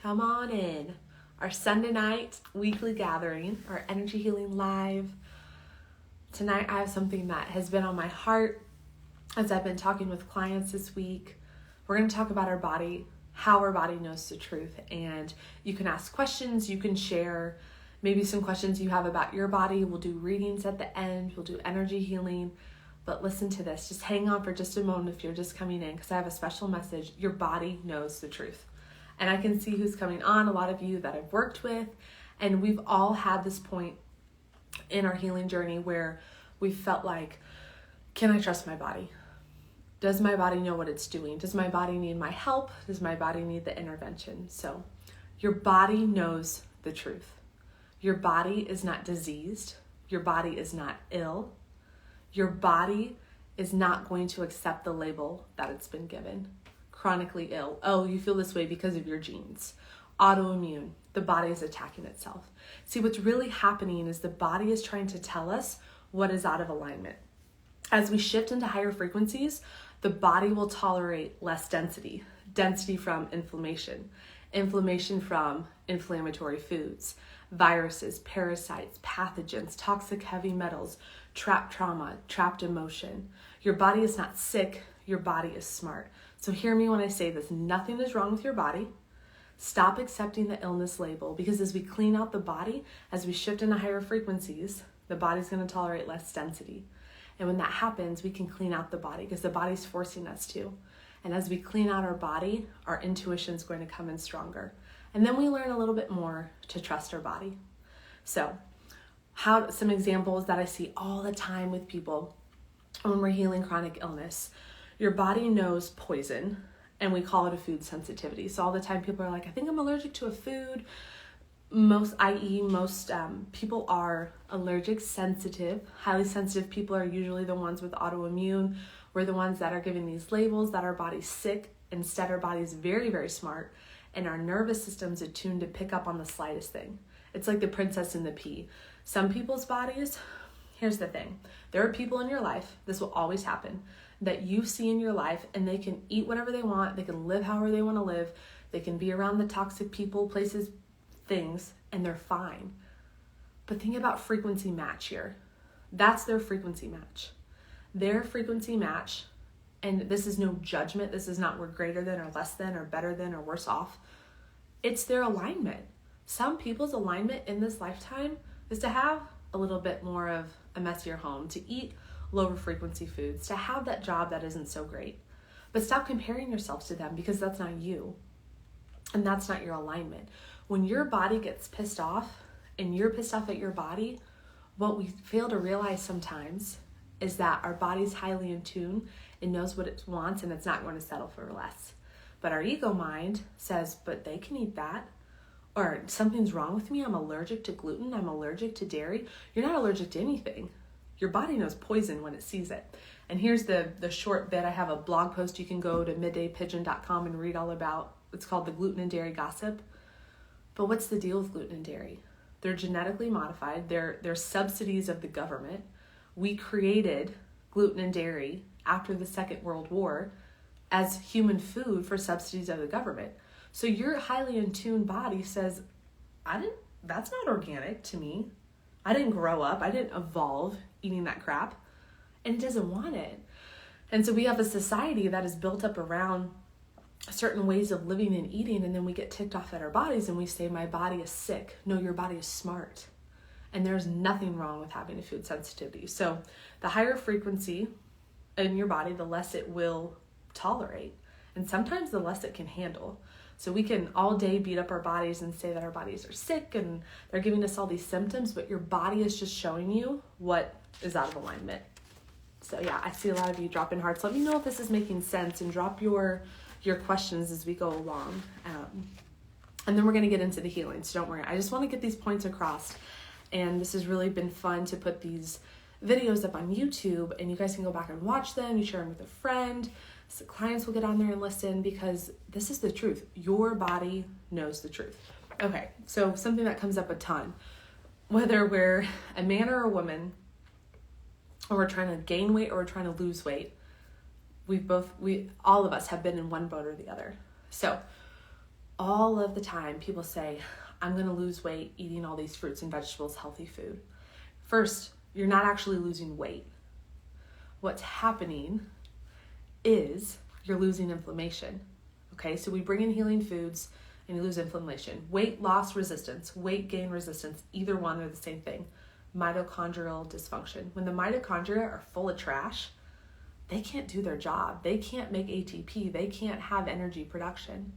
Come on in. Our Sunday night weekly gathering, our Energy Healing Live. Tonight I have something that has been on my heart as I've been talking with clients this week. We're going to talk about our body, how our body knows the truth, and you can ask questions, you can share maybe some questions you have about your body. We'll do readings at the end, we'll do energy healing, but listen to this. Just hang on for just a moment if you're just coming in, because I have a special message. Your body knows the truth. And I can see who's coming on, a lot of you that I've worked with, and we've all had this point in our healing journey where we felt like, can I trust my body? Does my body know what it's doing? Does my body need my help? Does my body need the intervention? So your body knows the truth. Your body is not diseased. Your body is not ill. Your body is not going to accept the label that it's been given. Chronically ill. Oh, you feel this way because of your genes. Autoimmune. The body is attacking itself. See, what's really happening is the body is trying to tell us what is out of alignment. As we shift into higher frequencies, the body will tolerate less density. Density from inflammation. Inflammation from inflammatory foods, viruses, parasites, pathogens, toxic heavy metals, trapped trauma, trapped emotion. Your body is not sick. Your body is smart. So hear me when I say this. Nothing is wrong with your body. Stop accepting the illness label, because as we clean out the body, as we shift into higher frequencies, the body's going to tolerate less density. And when that happens, we can clean out the body because the body's forcing us to. And as we clean out our body, our intuition's going to come in stronger. And then we learn a little bit more to trust our body. So, some examples that I see all the time with people when we're healing chronic illness. Your body knows poison, and we call it a food sensitivity. So all the time people are like, I think I'm allergic to a food. Most people are allergic sensitive. Highly sensitive people are usually the ones with autoimmune. We're the ones that are giving these labels that our body's sick. Instead, our body's very, very smart, and our nervous system's attuned to pick up on the slightest thing. It's like the princess and the pea. Some people's bodies, here's the thing. There are people in your life, this will always happen, that you see in your life, and they can eat whatever they want, they can live however they want to live, they can be around the toxic people, places, things, and they're fine. But think about frequency match here. That's their frequency match. Their frequency match, and this is no judgment, this is not we're greater than or less than or better than or worse off. It's their alignment. Some people's alignment in this lifetime is to have a little bit more of a messier home, to eat lower frequency foods, to have that job that isn't so great. But stop comparing yourself to them, because that's not you. And that's not your alignment. When your body gets pissed off and you're pissed off at your body, what we fail to realize sometimes is that our body's highly in tune. It knows what it wants, and it's not going to settle for less. But our ego mind says, but they can eat that. Or something's wrong with me. I'm allergic to gluten. I'm allergic to dairy. You're not allergic to anything. Your body knows poison when it sees it. And here's the short bit. I have a blog post you can go to middaypigeon.com and read all about. It's called The Gluten and Dairy Gossip. But what's the deal with gluten and dairy? They're genetically modified. They're subsidies of the government. We created gluten and dairy after the Second World War as human food for subsidies of the government. So your highly in tune body says, that's not organic to me. I didn't grow up. I didn't evolve eating that crap. And it doesn't want it. And so we have a society that is built up around certain ways of living and eating, and then we get ticked off at our bodies and we say, my body is sick. No, your body is smart. And there's nothing wrong with having a food sensitivity. So the higher frequency in your body, the less it will tolerate. And sometimes the less it can handle. So we can all day beat up our bodies and say that our bodies are sick and they're giving us all these symptoms, but your body is just showing you what is out of alignment. So yeah, I see a lot of you dropping hearts. Let me know if this is making sense, and drop your questions as we go along. And then we're going to get into the healing, so don't worry. I just want to get these points across. And this has really been fun to put these videos up on YouTube, and you guys can go back and watch them. You share them with a friend. So clients will get on there and listen, because this is the truth. Your body knows the truth. Okay, so something that comes up a ton, whether we're a man or a woman, or we're trying to gain weight or we're trying to lose weight, all of us have been in one boat or the other. So all of the time people say, I'm going to lose weight eating all these fruits and vegetables, healthy food. First, you're not actually losing weight. What's happening is you're losing inflammation. Okay, so we bring in healing foods and you lose inflammation. Weight loss resistance, weight gain resistance, either one are the same thing. Mitochondrial dysfunction. When the mitochondria are full of trash, they can't do their job. They can't make ATP. They can't have energy production.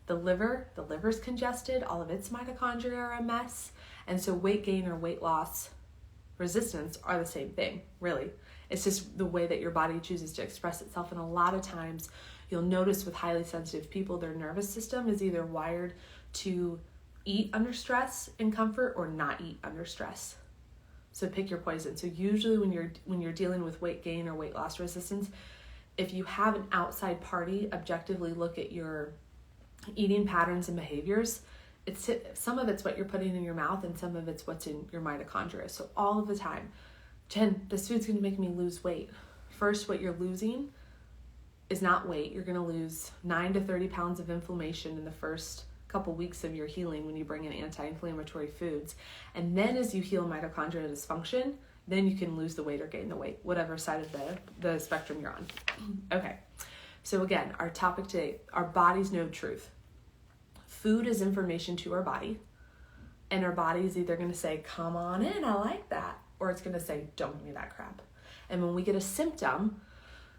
The liver's congested. All of its mitochondria are a mess. And so weight gain or weight loss resistance are the same thing, really. It's just the way that your body chooses to express itself. And a lot of times you'll notice with highly sensitive people, their nervous system is either wired to eat under stress and comfort or not eat under stress. So pick your poison. So usually when you're dealing with weight gain or weight loss resistance, if you have an outside party objectively look at your eating patterns and behaviors, some of it's what you're putting in your mouth and some of it's what's in your mitochondria. So all of the time, Jen, this food's going to make me lose weight. First, what you're losing is not weight. You're going to lose 9 to 30 pounds of inflammation in the first couple weeks of your healing when you bring in anti-inflammatory foods. And then as you heal mitochondrial dysfunction, then you can lose the weight or gain the weight, whatever side of the spectrum you're on. Okay, so again, our topic today, our bodies know truth. Food is information to our body, and our body is either going to say, come on in, I like that, or it's going to say, don't give me that crap. And when we get a symptom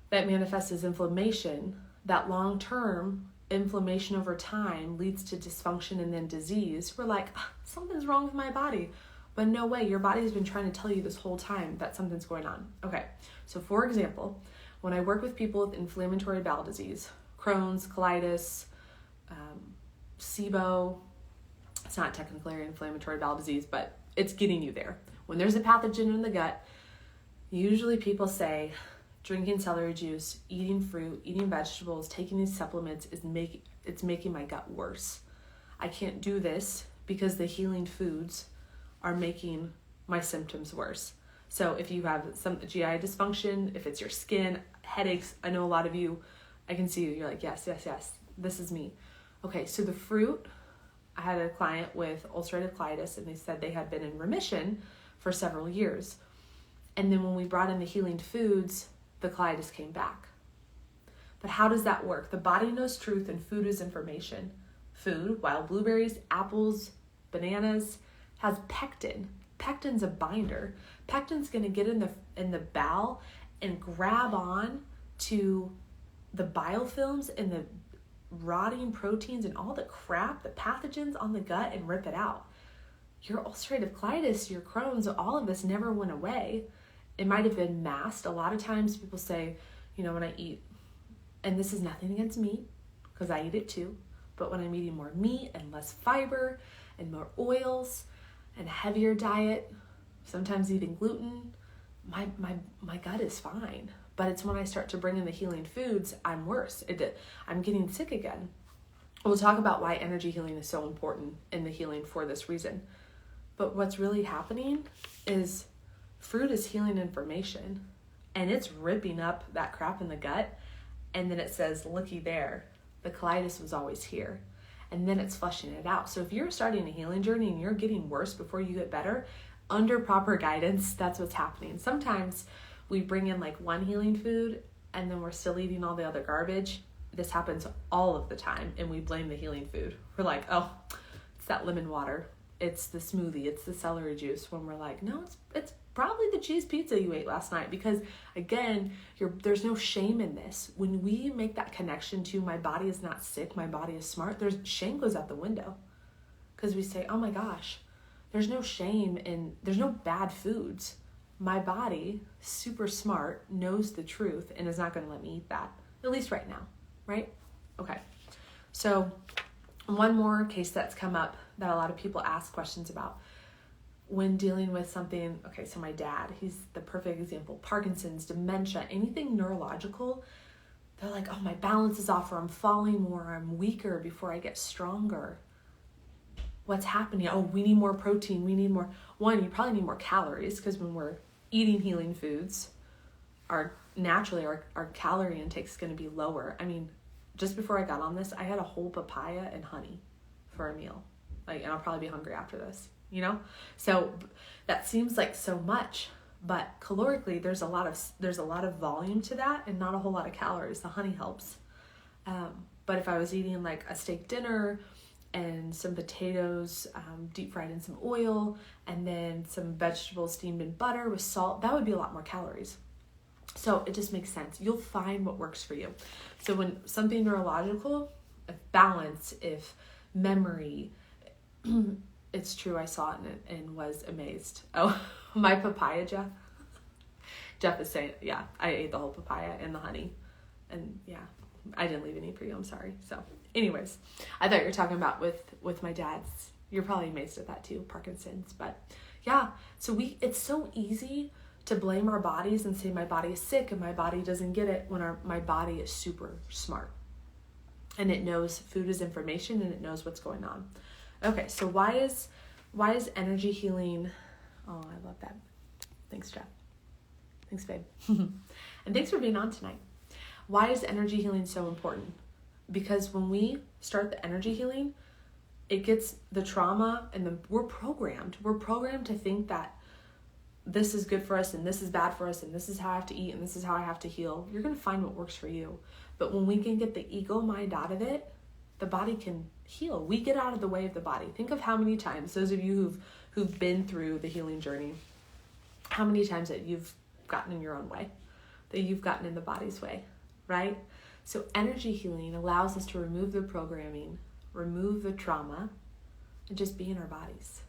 that manifests as inflammation, that long-term inflammation over time leads to dysfunction and then disease. We're like, something's wrong with my body. But no way, your body's been trying to tell you this whole time that something's going on. Okay, so for example, when I work with people with inflammatory bowel disease, Crohn's, colitis, SIBO, it's not technically an inflammatory bowel disease, but it's getting you there. When there's a pathogen in the gut, usually people say, drinking celery juice, eating fruit, eating vegetables, taking these supplements it's making my gut worse. I can't do this because the healing foods are making my symptoms worse. So if you have some GI dysfunction, if it's your skin, headaches, I know a lot of you, I can see you're like, yes, this is me. Okay, so the fruit, I had a client with ulcerative colitis and they said they had been in remission for several years. And then when we brought in the healing foods, the colitis came back. But how does that work? The body knows truth and food is information. Food, wild blueberries, apples, bananas, has pectin. Pectin's a binder. Pectin's going to get in the bowel and grab on to the biofilms and the rotting proteins and all the crap, the pathogens on the gut, and rip it out. Your ulcerative colitis, your Crohn's, all of this never went away. It might have been masked. A lot of times people say, when I eat, and this is nothing against meat, because I eat it too, but when I'm eating more meat and less fiber and more oils and heavier diet, sometimes even gluten, my gut is fine. But it's when I start to bring in the healing foods, I'm worse. I'm getting sick again. We'll talk about why energy healing is so important in the healing for this reason. But what's really happening is fruit is healing information, and it's ripping up that crap in the gut, and then it says, looky there, the colitis was always here, and then it's flushing it out. So if you're starting a healing journey and you're getting worse before you get better, under proper guidance, that's what's happening. Sometimes we bring in like one healing food, and then we're still eating all the other garbage. This happens all of the time, and we blame the healing food. We're like, oh, it's that lemon water, it's the smoothie, it's the celery juice, when we're like, no, it's probably the cheese pizza you ate last night. Because again, there's no shame in this. When we make that connection to my body is not sick, my body is smart, shame goes out the window. Because we say, oh my gosh, there's no shame and there's no bad foods. My body, super smart, knows the truth and is not going to let me eat that, at least right now, right? Okay, so one more case that's come up that a lot of people ask questions about when dealing with something. Okay, so my dad, he's the perfect example. Parkinson's, dementia, anything neurological, they're like, oh, my balance is off, or I'm falling more, I'm weaker before I get stronger. What's happening? Oh, we need more protein, we need more. One, you probably need more calories, because when we're eating healing foods, our calorie intake is going to be lower. I mean, just before I got on this, I had a whole papaya and honey for a meal. And I'll probably be hungry after this, So that seems like so much, but calorically, there's a lot of volume to that and not a whole lot of calories. The honey helps. But if I was eating like a steak dinner and some potatoes deep fried in some oil, and then some vegetables steamed in butter with salt, that would be a lot more calories. So it just makes sense. You'll find what works for you. So when something neurological, if balance, if memory, it's true, I saw it and was amazed. Oh, my papaya, Jeff. Jeff is saying, yeah, I ate the whole papaya and the honey. And yeah, I didn't leave any for you, I'm sorry. So anyways, I thought you were talking about with my dad's. You're probably amazed at that too, Parkinson's. But yeah, so it's so easy to blame our bodies and say my body is sick and my body doesn't get it when my body is super smart. And it knows food is information and it knows what's going on. Okay, so why is energy healing? Oh, I love that. Thanks, Jeff. Thanks, babe. And thanks for being on tonight. Why is energy healing so important? Because when we start the energy healing, it gets the trauma and we're programmed. We're programmed to think that this is good for us and this is bad for us and this is how I have to eat and this is how I have to heal. You're going to find what works for you. But when we can get the ego mind out of it, the body can heal. We get out of the way of the body. Think of how many times, those of you who've been through the healing journey, how many times that you've gotten in your own way, that you've gotten in the body's way, right? So energy healing allows us to remove the programming, remove the trauma, and just be in our bodies.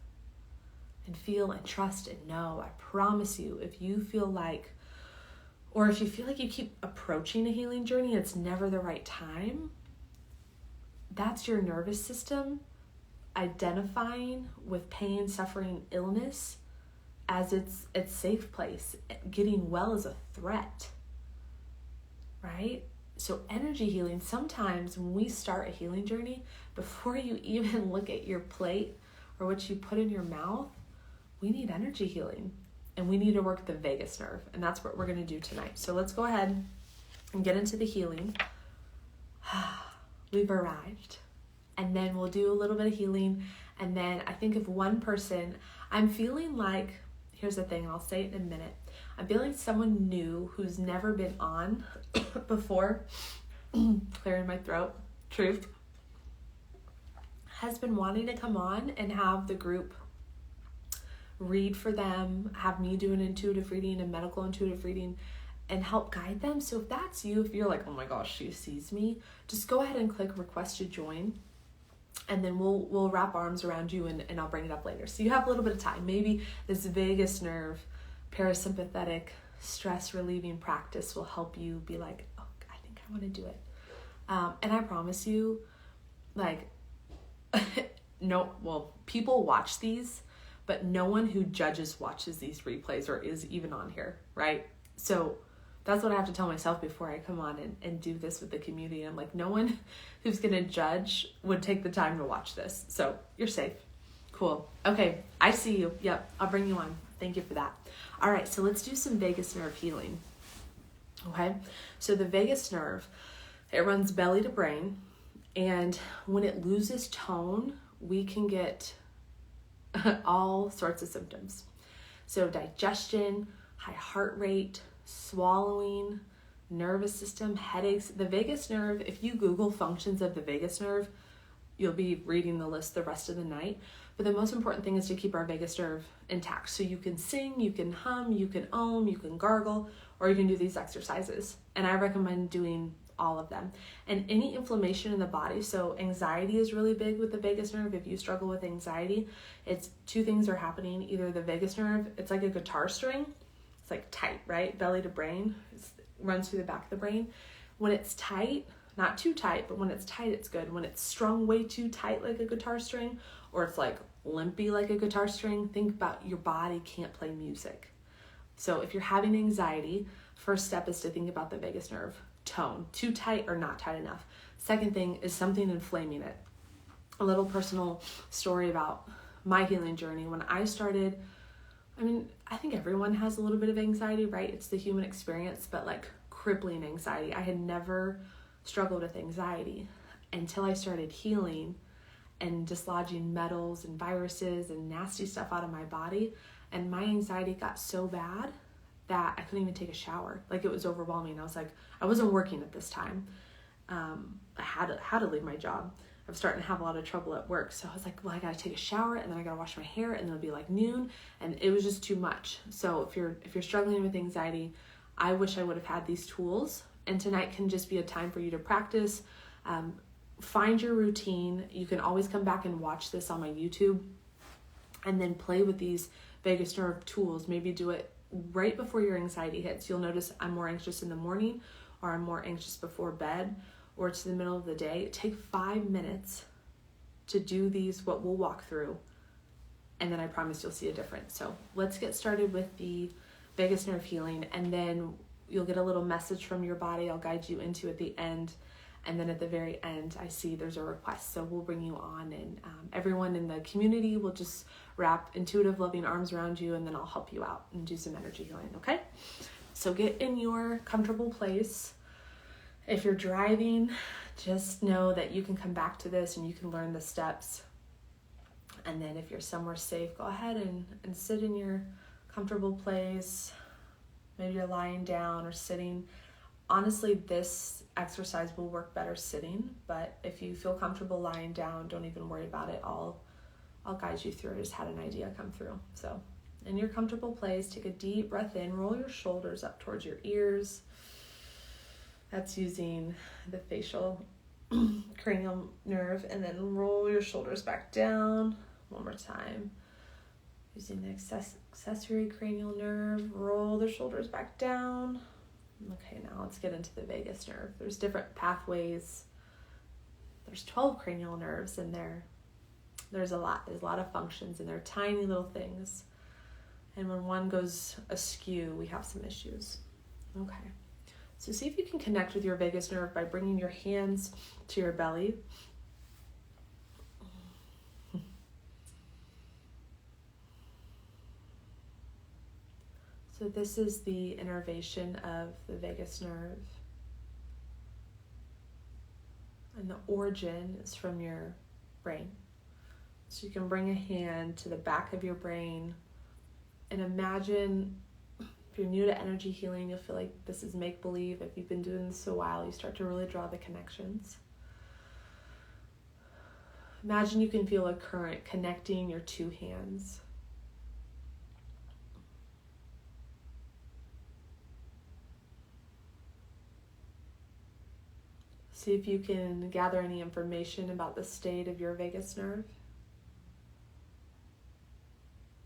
And feel and trust and know. I promise you, if you feel like, or if you feel like you keep approaching a healing journey and it's never the right time, that's your nervous system identifying with pain, suffering, illness as its safe place. Getting well is a threat, right? So energy healing, sometimes when we start a healing journey, before you even look at your plate or what you put in your mouth, we need energy healing and we need to work the vagus nerve. And that's what we're going to do tonight. So let's go ahead and get into the healing. We've arrived. And then we'll do a little bit of healing. And then I think of one person, I'm feeling like, here's the thing, I'll say it in a minute. I'm feeling someone new who's never been on before, clearing my throat, truth, has been wanting to come on and have the group read for them, have me do an intuitive reading, a medical intuitive reading, and help guide them. So if that's you, if you're like, oh my gosh, she sees me, just go ahead and click request to join. And then we'll wrap arms around you and I'll bring it up later. So you have a little bit of time. Maybe this vagus nerve, parasympathetic, stress relieving practice will help you be like, oh, I think I want to do it. And I promise you, like, people watch these, but no one who judges watches these replays or is even on here, right? So that's what I have to tell myself before I come on and do this with the community. I'm like, no one who's going to judge would take the time to watch this. So you're safe. Cool. Okay, I see you. Yep, I'll bring you on. Thank you for that. All right, so let's do some vagus nerve healing. Okay, so the vagus nerve, it runs belly to brain. And when it loses tone, we can get all sorts of symptoms. So digestion, high heart rate, swallowing, nervous system, headaches. The vagus nerve, if you Google functions of the vagus nerve, you'll be reading the list the rest of the night. But the most important thing is to keep our vagus nerve intact. So you can sing, you can hum, you can you can gargle, or you can do these exercises. And I recommend doing all of them. And any inflammation in the body, so anxiety is really big with the vagus nerve. If you struggle with anxiety, it's two things are happening. Either the vagus nerve, it's like a guitar string, it's like tight, right? Belly to brain, it runs through the back of the brain. When it's tight, not too tight, but when it's tight, it's good. When it's strung way too tight like a guitar string, or it's like limpy like a guitar string, think about your body can't play music. So if you're having anxiety, first step is to think about the vagus nerve. Tone, too tight or not tight enough. Second thing is something inflaming it. A little personal story about my healing journey. When I started, I think everyone has a little bit of anxiety, right? It's the human experience, but like crippling anxiety. I had never struggled with anxiety until I started healing and dislodging metals and viruses and nasty stuff out of my body. And my anxiety got so bad that I couldn't even take a shower. Like, it was overwhelming. I was like, I wasn't working at this time. I had to leave my job. I was starting to have a lot of trouble at work. So I was like, well, I got to take a shower, and then I got to wash my hair, and then it'll be like noon. And it was just too much. So if you're struggling with anxiety, I wish I would have had these tools. And tonight can just be a time for you to practice. Find your routine. You can always come back and watch this on my YouTube and then play with these vagus nerve tools. Maybe do it right before your anxiety hits. You'll notice I'm more anxious in the morning, or I'm more anxious before bed, or it's the middle of the day. Take 5 minutes to do these, what we'll walk through, and then I promise you'll see a difference. So let's get started with the vagus nerve healing, and then you'll get a little message from your body I'll guide you into at the end. And then at the very end, I see there's a request. So we'll bring you on, and everyone in the community will just wrap intuitive, loving arms around you, and then I'll help you out and do some energy healing, okay? So get in your comfortable place. If you're driving, just know that you can come back to this and you can learn the steps. And then if you're somewhere safe, go ahead and sit in your comfortable place. Maybe you're lying down or sitting. Honestly, this exercise will work better sitting, but if you feel comfortable lying down, don't even worry about it. I'll guide you through. I just had an idea come through. So in your comfortable place, take a deep breath in, roll your shoulders up towards your ears. That's using the facial cranial nerve, and then roll your shoulders back down. One more time. Using the accessory cranial nerve, roll the shoulders back down. Okay, now let's get into the vagus nerve. There's different pathways. There's 12 cranial nerves in there. There's a lot of functions, and they're tiny little things. And when one goes askew, we have some issues. Okay. So see if you can connect with your vagus nerve by bringing your hands to your belly. So this is the innervation of the vagus nerve. And the origin is from your brain. So you can bring a hand to the back of your brain and imagine, if you're new to energy healing, you'll feel like this is make-believe. If you've been doing this a while, you start to really draw the connections. Imagine you can feel a current connecting your two hands. See if you can gather any information about the state of your vagus nerve.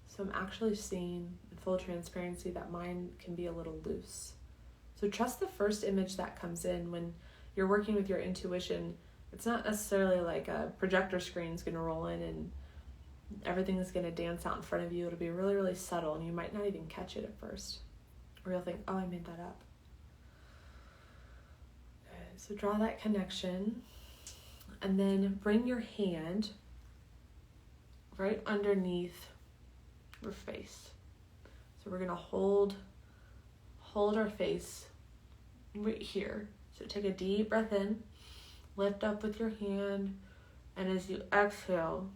So I'm actually seeing, in full transparency, that mine can be a little loose. So trust the first image that comes in. When you're working with your intuition, it's not necessarily like a projector screen is going to roll in and everything is going to dance out in front of you. It'll be really, really subtle, and you might not even catch it at first. Or you'll think, oh, I made that up. So draw that connection, and then bring your hand right underneath your face. So we're going to hold our face right here. So take a deep breath in, lift up with your hand, and as you exhale,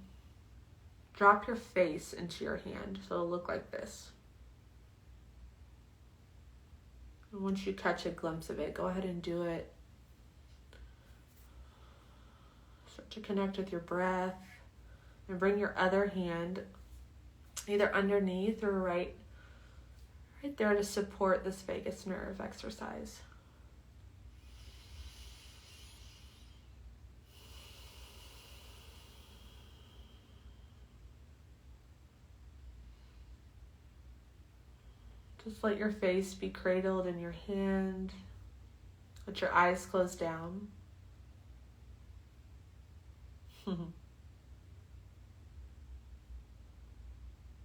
drop your face into your hand. So it'll look like this. And once you catch a glimpse of it, go ahead and do it. Start to connect with your breath, and bring your other hand either underneath or right there to support this vagus nerve exercise. Just let your face be cradled in your hand. Let your eyes close down.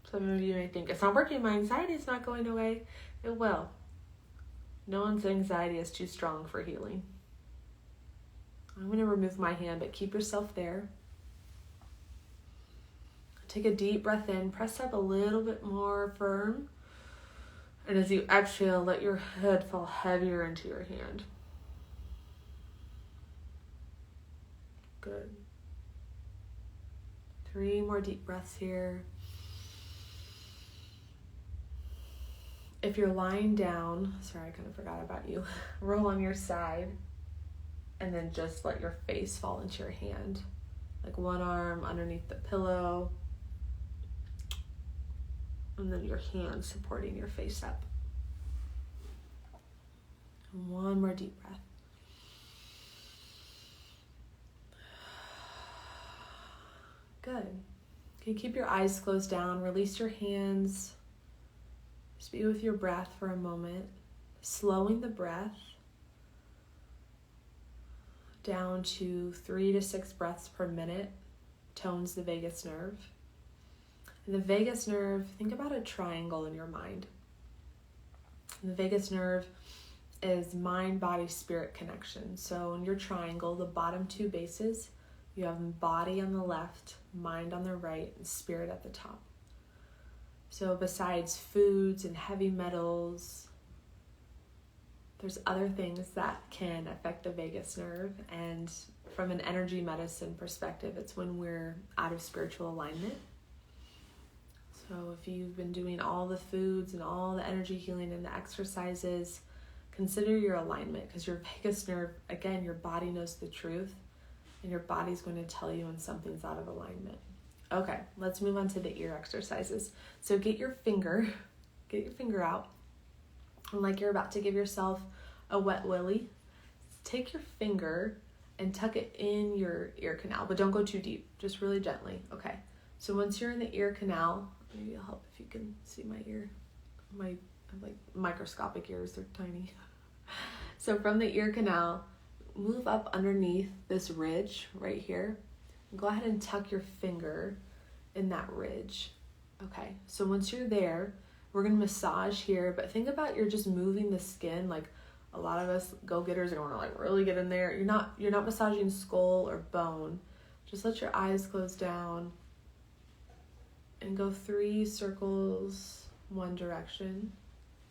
Some of you may think, it's not working, my anxiety is not going away. It will. No one's anxiety is too strong for healing. I'm going to remove my hand, but keep yourself there. Take a deep breath in, press up a little bit more firm. And as you exhale, let your head fall heavier into your hand. Good. 3 more deep breaths here. If you're lying down, sorry, I kind of forgot about you. Roll on your side and then just let your face fall into your hand. Like one arm underneath the pillow and then your hand supporting your face up. And 1 more deep breath. Good. Okay, keep your eyes closed down. Release your hands. Just be with your breath for a moment. Slowing the breath down to 3 to 6 breaths per minute tones the vagus nerve. And the vagus nerve, think about a triangle in your mind. And the vagus nerve is mind, body, spirit connection. So in your triangle, the bottom 2 bases, you have body on the left, mind on the right, and spirit at the top. So besides foods and heavy metals, there's other things that can affect the vagus nerve. And from an energy medicine perspective, it's when we're out of spiritual alignment. So if you've been doing all the foods and all the energy healing and the exercises, consider your alignment, because your vagus nerve, again, your body knows the truth. And your body's going to tell you when something's out of alignment. Okay, let's move on to the ear exercises. So get your finger out. And like you're about to give yourself a wet willy, take your finger and tuck it in your ear canal, but don't go too deep, just really gently. Okay, so once you're in the ear canal, maybe it'll help if you can see my ear. I have like microscopic ears, they're tiny. So from the ear canal, move up underneath this ridge right here. Go ahead and tuck your finger in that ridge. Okay, so once you're there, we're gonna massage here, but think about you're just moving the skin. Like a lot of us go-getters are gonna like really get in there. You're not massaging skull or bone. Just let your eyes close down and go 3 circles one direction.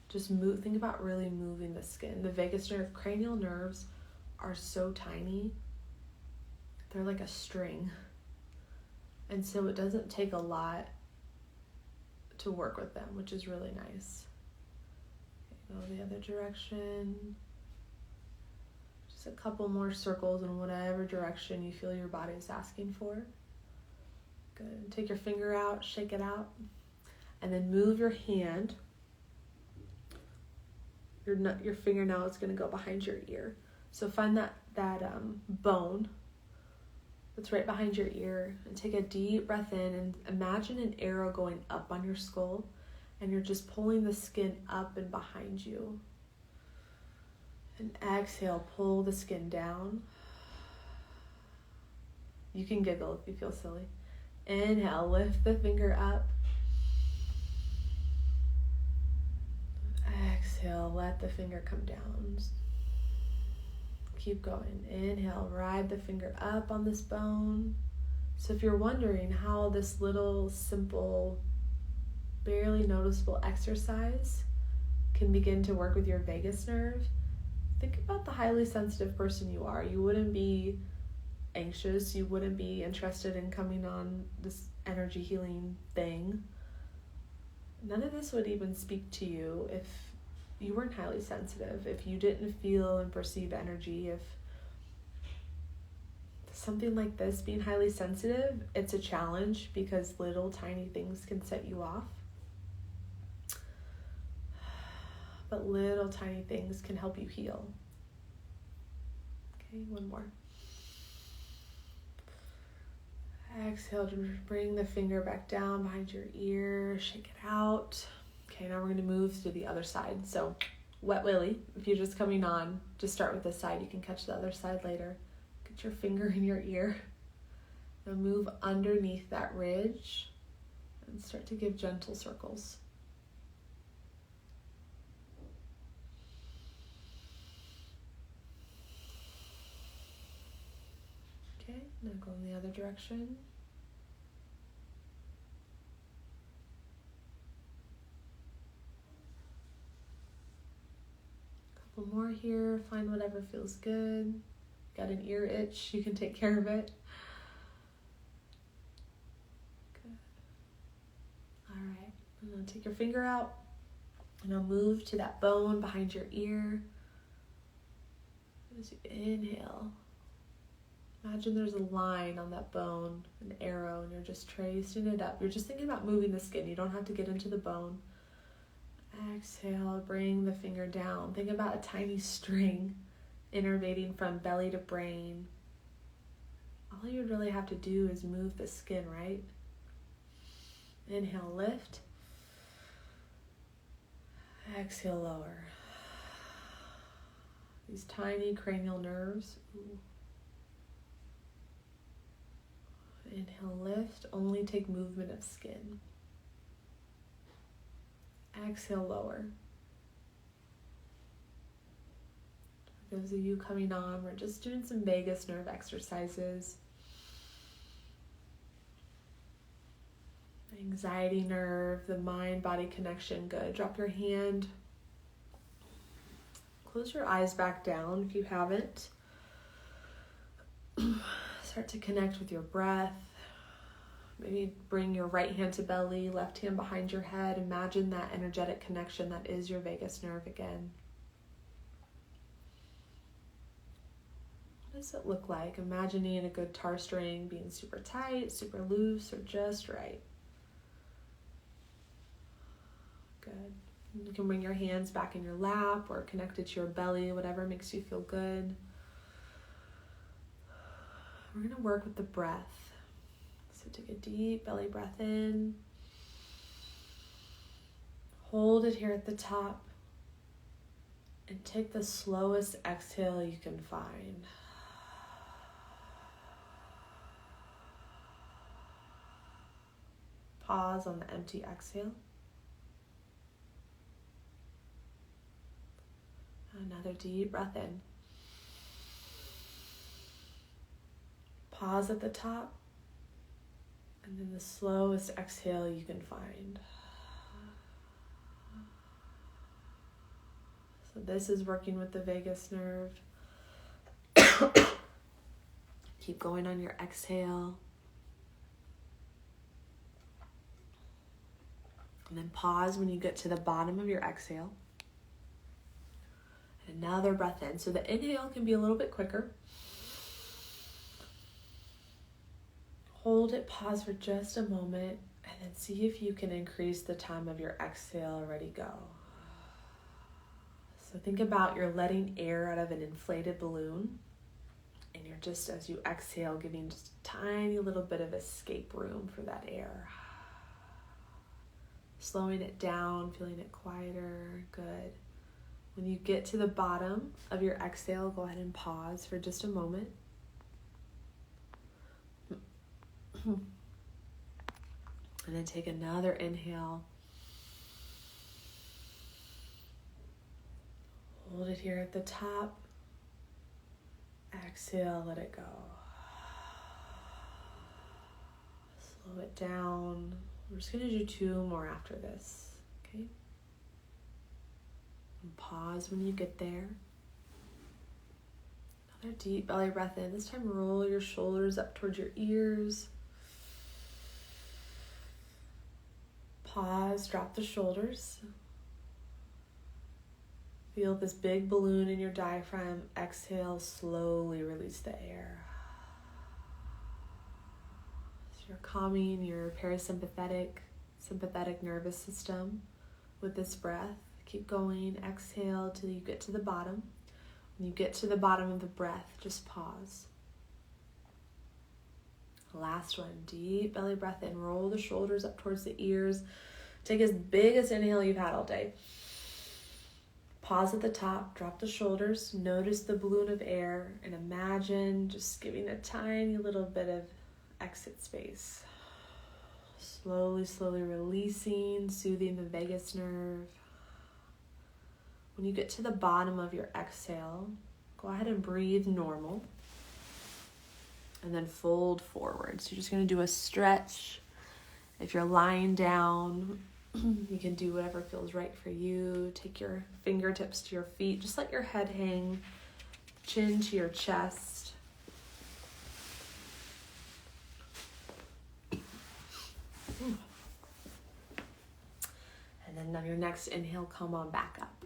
Just move, think about really moving the skin. The vagus nerve, cranial nerves are so tiny. They're like a string. And so it doesn't take a lot to work with them, which is really nice. Okay, go the other direction. Just a couple more circles in whatever direction you feel your body is asking for. Good. Take your finger out, shake it out, and then move your hand. Your fingernail is going to go behind your ear. So find that bone that's right behind your ear and take a deep breath in and imagine an arrow going up on your skull, and you're just pulling the skin up and behind you. And exhale, pull the skin down. You can giggle if you feel silly. Inhale, lift the finger up. Exhale, let the finger come down. Keep going. Inhale, ride the finger up on this bone. So if you're wondering how this little, simple, barely noticeable exercise can begin to work with your vagus nerve, think about the highly sensitive person you are. You wouldn't be anxious. You wouldn't be interested in coming on this energy healing thing. None of this would even speak to you if you weren't highly sensitive, if you didn't feel and perceive energy. If something like this, being highly sensitive, it's a challenge because little tiny things can set you off. But little tiny things can help you heal. Okay, one more. Exhale to bring the finger back down behind your ear, shake it out. Okay, now we're going to move to the other side. So, wet willy, if you're just coming on, just start with this side. You can catch the other side later. Get your finger in your ear. Now move underneath that ridge and start to give gentle circles. Okay, now go in the other direction. Couple more here. Find whatever feels good. Got an ear itch, you can take care of it. And then take your finger out. And now move to that bone behind your ear. As you inhale, imagine there's a line on that bone, an arrow, and you're just tracing it up. You're just thinking about moving the skin. You don't have to get into the bone. Exhale, bring the finger down. Think about a tiny string innervating from belly to brain. All you really have to do is move the skin, right? Inhale, lift. Exhale, lower. These tiny cranial nerves. Ooh. Inhale, lift. Only take movement of skin. Exhale, lower. For those of you coming on, we're just doing some vagus nerve exercises. Anxiety nerve, the mind-body connection, good. Drop your hand. Close your eyes back down if you haven't. Start to connect with your breath. Maybe bring your right hand to belly, left hand behind your head. Imagine that energetic connection that is your vagus nerve again. What does it look like? Imagining a good tar string being super tight, super loose, or just right. Good. You can bring your hands back in your lap or connect it to your belly, whatever makes you feel good. We're going to work with the breath. So take a deep belly breath in. Hold it here at the top. And take the slowest exhale you can find. Pause on the empty exhale. Another deep breath in. Pause at the top. And then the slowest exhale you can find. So this is working with the vagus nerve. Keep going on your exhale. And then pause when you get to the bottom of your exhale. And another breath in. So the inhale can be a little bit quicker. Hold it, pause for just a moment, and then see if you can increase the time of your exhale. Ready, go. So think about you're letting air out of an inflated balloon, and you're just, as you exhale, giving just a tiny little bit of escape room for that air. Slowing it down, feeling it quieter, good. When you get to the bottom of your exhale, go ahead and pause for just a moment. And then take another inhale. Hold it here at the top. Exhale, let it go. Slow it down. We're just going to do 2 more after this, okay? And pause when you get there. Another deep belly breath in. This time roll your shoulders up towards your ears. Pause, drop the shoulders. Feel this big balloon in your diaphragm. Exhale, slowly release the air. So you're calming your sympathetic nervous system with this breath. Keep going. Exhale till you get to the bottom. When you get to the bottom of the breath, just pause. Last one, deep belly breath in. Roll the shoulders up towards the ears. Take as big as inhale you've had all day. Pause at the top, drop the shoulders. Notice the balloon of air and imagine just giving a tiny little bit of exit space. Slowly releasing, soothing the vagus nerve. When you get to the bottom of your exhale, go ahead and breathe normal. And then fold forward. So you're just going to do a stretch. If you're lying down, you can do whatever feels right for you. Take your fingertips to your feet. Just let your head hang, chin to your chest. On your next inhale, come on back up.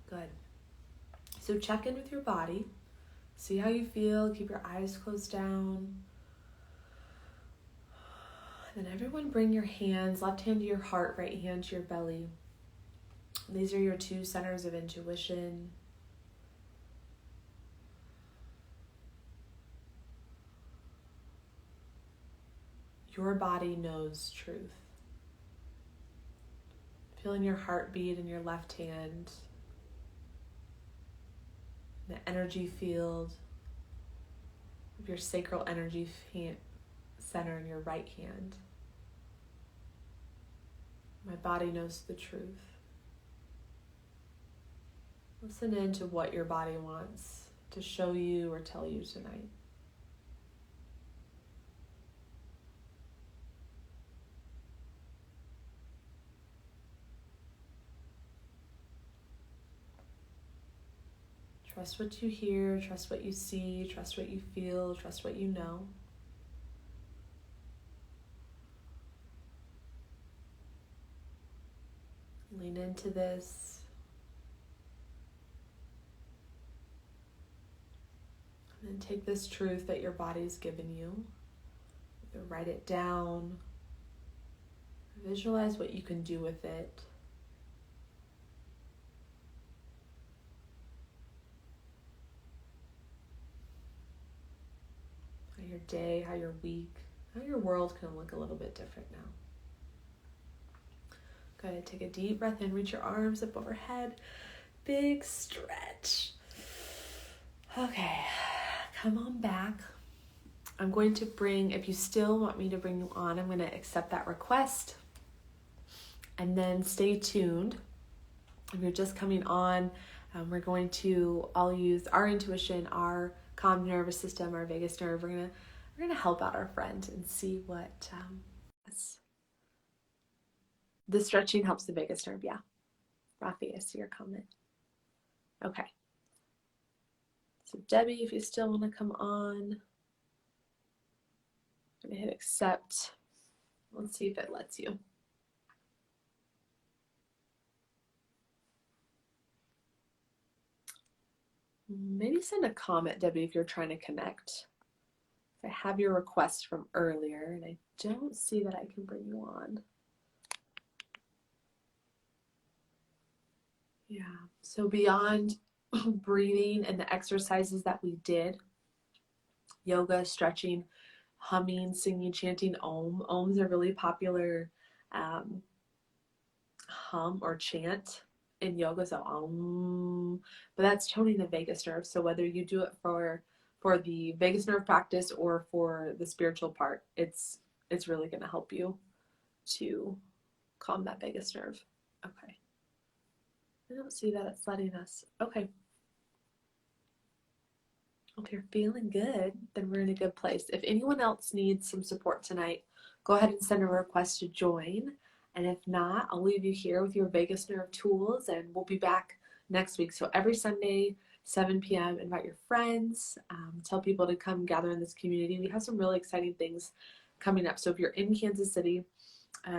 Good. So check in with your body. See how you feel. Keep your eyes closed down. And then everyone bring your hands, left hand to your heart, right hand to your belly. These are your two centers of intuition. Your body knows truth. Feeling your heartbeat in your left hand, the energy field of your sacral energy center in your right hand. My body knows the truth. Listen in to what your body wants to show you or tell you tonight. Trust what you hear, trust what you see, trust what you feel, trust what you know. Lean into this. And then take this truth that your body's given you. Either write it down. Visualize what you can do with it. How your day, how your week, how your world can look a little bit different now. Good. Take a deep breath in. Reach your arms up overhead. Big stretch. Okay. Come on back. I'm going to bring, if you still want me to bring you on, I'm going to accept that request. And then stay tuned. If you're just coming on, we're going to all use our intuition, our calm nervous system, our vagus nerve. We're gonna help out our friend and see what the stretching helps the vagus nerve. Yeah, Rafi, I see your comment. Okay. So Debbie, if you still want to come on, I'm gonna hit accept. Let's see if it lets you. Maybe send a comment, Debbie, if you're trying to connect. I have your request from earlier, and I don't see that I can bring you on. Yeah, so beyond breathing and the exercises that we did, yoga, stretching, humming, singing, chanting Om. Om's a really popular hum or chant in yoga, so Om. But that's toning the vagus nerve. So whether you do it for the vagus nerve practice or for the spiritual part, it's really going to help you to calm that vagus nerve. Okay. I don't see that it's letting us. Okay. If you're feeling good, then we're in a good place. If anyone else needs some support tonight, go ahead and send a request to join. And if not, I'll leave you here with your vagus nerve tools, and we'll be back next week. So every Sunday, 7 p.m., invite your friends, tell people to come gather in this community. We have some really exciting things coming up. So if you're in Kansas City,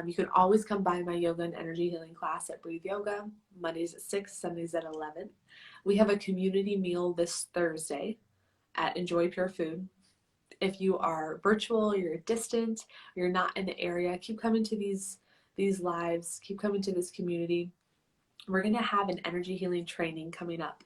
you can always come by my yoga and energy healing class at Breathe Yoga, Mondays at 6, Sundays at 11. We have a community meal this Thursday at Enjoy Pure Food. If you are virtual, you're distant, you're not in the area, keep coming to these lives, keep coming to this community. We're going to have an energy healing training coming up.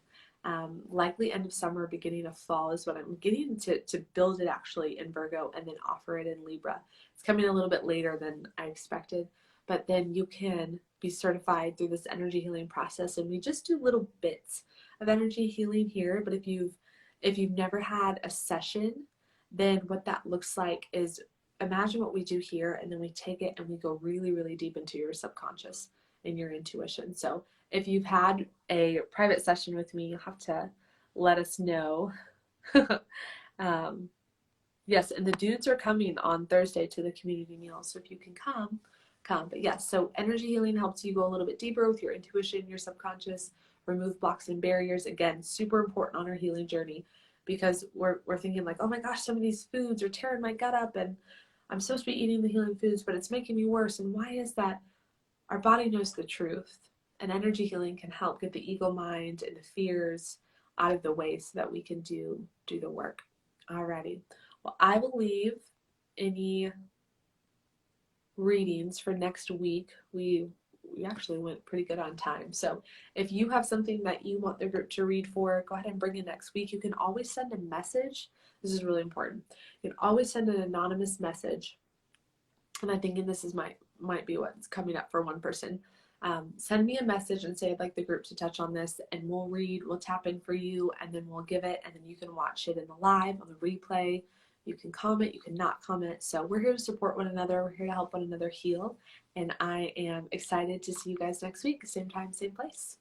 Likely end of summer, beginning of fall is what I'm getting to build it actually in Virgo and then offer it in Libra. It's coming a little bit later than I expected, but then you can be certified through this energy healing process. And we just do little bits of energy healing here. But if you've never had a session, then what that looks like is imagine what we do here, and then we take it and we go really, really deep into your subconscious and your intuition. So if you've had a private session with me, you'll have to let us know. Yes, and the dudes are coming on Thursday to the community meal. So if you can come. But yes, so energy healing helps you go a little bit deeper with your intuition, your subconscious, remove blocks and barriers. Again, super important on our healing journey, because we're thinking like, oh my gosh, some of these foods are tearing my gut up, and I'm supposed to be eating the healing foods, but it's making me worse. And why is that? Our body knows the truth, and energy healing can help get the ego mind and the fears out of the way so that we can do the work. Alrighty. Well, I will leave any readings for next week. We actually went pretty good on time. So if you have something that you want the group to read for, go ahead and bring it next week. You can always send a message. This is really important. You can always send an anonymous message. And I'm thinking this is might be what's coming up for one person. Send me a message and say I'd like the group to touch on this, and we'll tap in for you, and then we'll give it, and then you can watch it in the live, on the replay. You can comment, you can not comment. So we're here to support one another. We're here to help one another heal. And I am excited to see you guys next week, same time, same place.